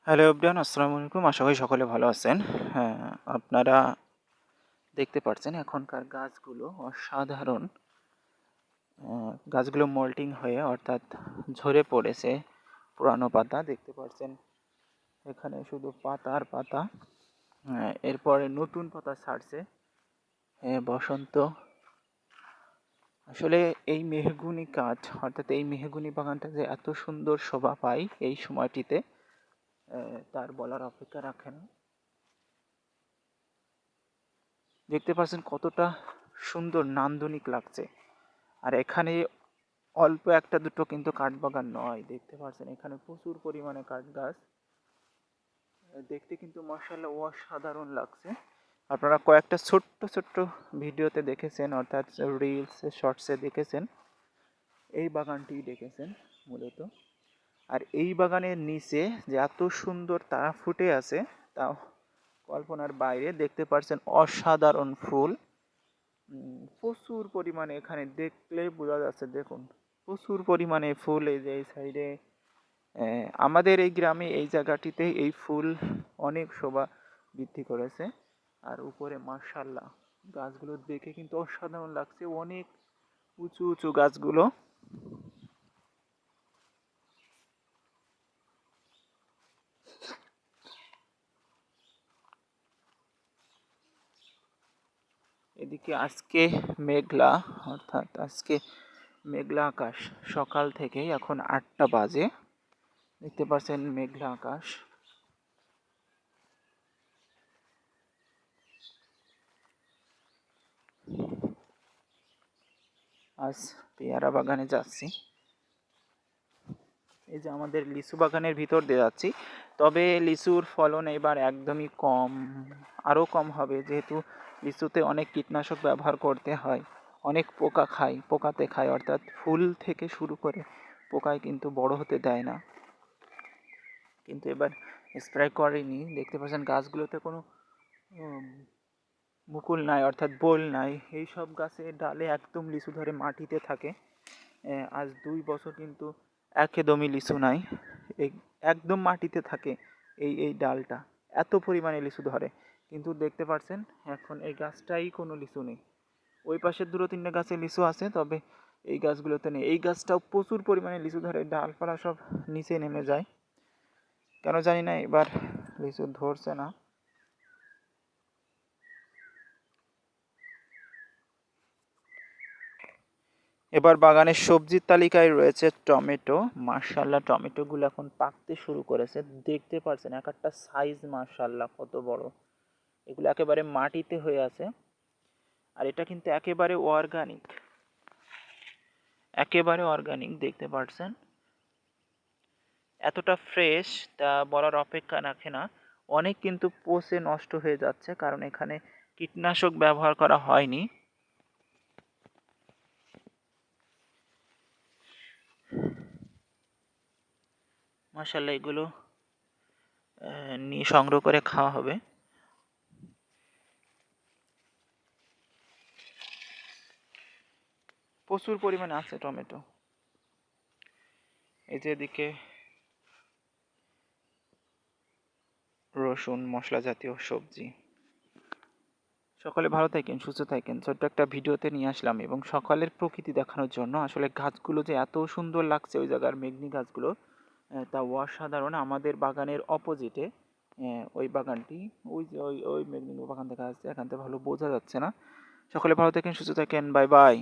Hello everyone, আসসালামু আলাইকুম। আশা করি সকলে ভালো আছেন। হ্যাঁ, আপনারা দেখতে পাচ্ছেন এখনকার গাছগুলো অসাধারণ। গাছগুলো মল্টিং হয়ে অর্থাৎ ঝরে পড়েছে পুরানো পাতা। দেখতে পাচ্ছেন এখানে শুধু পাতা আর পাতা। এরপরে নতুন পাতা ছাড়ছে। বসন্ত। আসলে এই মেহগুনি কাঠ অর্থাৎ এই মেহগুনি বাগানটা যে এত সুন্দর শোভা পায় এই সময়টিতে, তার বলার অপেক্ষা রাখে না। দেখতে পাচ্ছেন কতটা সুন্দর নান্দনিক লাগছে। আর এখানে অল্প একটা দুটো কিন্তু কাঠবাগান নয়, দেখতে পাচ্ছেন এখানে প্রচুর পরিমাণে কাঠ গাছ। দেখতে কিন্তু মাশাআল্লাহ অসাধারণ লাগছে। আপনারা কয়েকটা ছোট্ট ছোট্ট ভিডিওতে দেখেছেন, অর্থাৎ রিলস শর্টসে দেখেছেন, এই বাগানটি দেখেছেন মূলত। আর এই বাগানের নিচে যে এত সুন্দর তারা ফুটে আছে তা কল্পনার বাইরে। দেখতে পাচ্ছেন অসাধারণ ফুল। প্রচুর পরিমাণে এখানে দেখলেই বোঝা যাচ্ছে। দেখুন প্রচুর পরিমাণে ফুল। এই যে এই সাইডে আমাদের এই গ্রামে এই জায়গাটিতে এই ফুল অনেক শোভা বৃদ্ধি করেছে। আর উপরে মাশাআল্লাহ গাছগুলো দেখে কিন্তু অসাধারণ লাগছে, অনেক উঁচু উঁচু গাছগুলো। এদিকে আজকে মেঘলা, অর্থাৎ আজকে মেঘলা আকাশ। সকাল থেকে এখন 8টা বাজে। দেখতে পাচ্ছেন মেঘলা আকাশ। আজ পেয়ারা বাগানে যাচ্ছি। এই যে আমাদের লিচু বাগানের ভিতর দিয়ে যাচ্ছি। তবে লিচুর ফলন এবার একদমই কম, আরও কম হবে, যেহেতু লিচুতে অনেক কীটনাশক ব্যবহার করতে হয়। অনেক পোকাতে খায়, অর্থাৎ ফুল থেকে শুরু করে পোকায় কিন্তু বড় হতে দেয় না। কিন্তু এবার স্প্রে করেনি। দেখতে পাচ্ছেন গাছগুলোতে কোনো মুকুল নাই, অর্থাৎ বোল নাই। এই সব গাছের ডালে একদম লিচু ধরে মাটিতে থাকে। আজ 2 বছর কিন্তু একদমই লিচু নাই, একদম মাটিতে থাকে। এই ডালটা এত পরিমাণে লিচু ধরে, কিন্তু দেখতে পাচ্ছেন এখন এই গাছটাই কোনো লিচু নেই। ওই পাশের 2-3টে গাছে লিচু আছে, তবে এই গাছগুলোতে নেই। এই গাছটাও প্রচুর পরিমাণে লিচু ধরে, ডালপালা সব নিচে নেমে যায়। কেন জানি না এবার লিচু ধরছে না। এবার বাগানের সবজির তালিকায় রয়েছে টমেটো। মাশাআল্লাহ টমেটোগুলো এখন পাকতে শুরু করেছে। দেখতে পাচ্ছেন এক একটা সাইজ মাশাআল্লাহ কত বড়। এগুলো একেবারে মাটিতে হয়ে আছে। আর এটা কিন্তু একেবারে অর্গানিক, একেবারে অর্গানিক। দেখতে পাচ্ছেন এতটা ফ্রেশ তা বলার অপেক্ষা রাখে না। অনেক কিন্তু পচে নষ্ট হয়ে যাচ্ছে, কারণ এখানে কীটনাশক ব্যবহার করা হয়নি। মাশাআল্লাহ এগুলো নিয়ে সংগ্রহ করে খাওয়া হবে। প্রচুর পরিমাণে আছে টমেটো। এই যে এদিকে রসুন, মশলা জাতীয় সবজি। সকলে ভালো থাকেন, সুস্থ থাকেন। ছোট্ট একটা ভিডিওতে নিয়ে আসলাম এবং সকালের প্রকৃতি দেখানোর জন্য। আসলে গাছগুলো যে এত সুন্দর লাগছে ওই জায়গার মেঘনি গাছগুলো, তা অসাধারণ। আমাদের বাগানের অপোজিটে ওই বাগানটি, ওই যে ওই মেঘনি বাগান দেখা যাচ্ছে, এখান থেকে ভালো বোঝা যাচ্ছে না। সকলে ভালো থাকেন, সুস্থ থাকেন। Bye bye.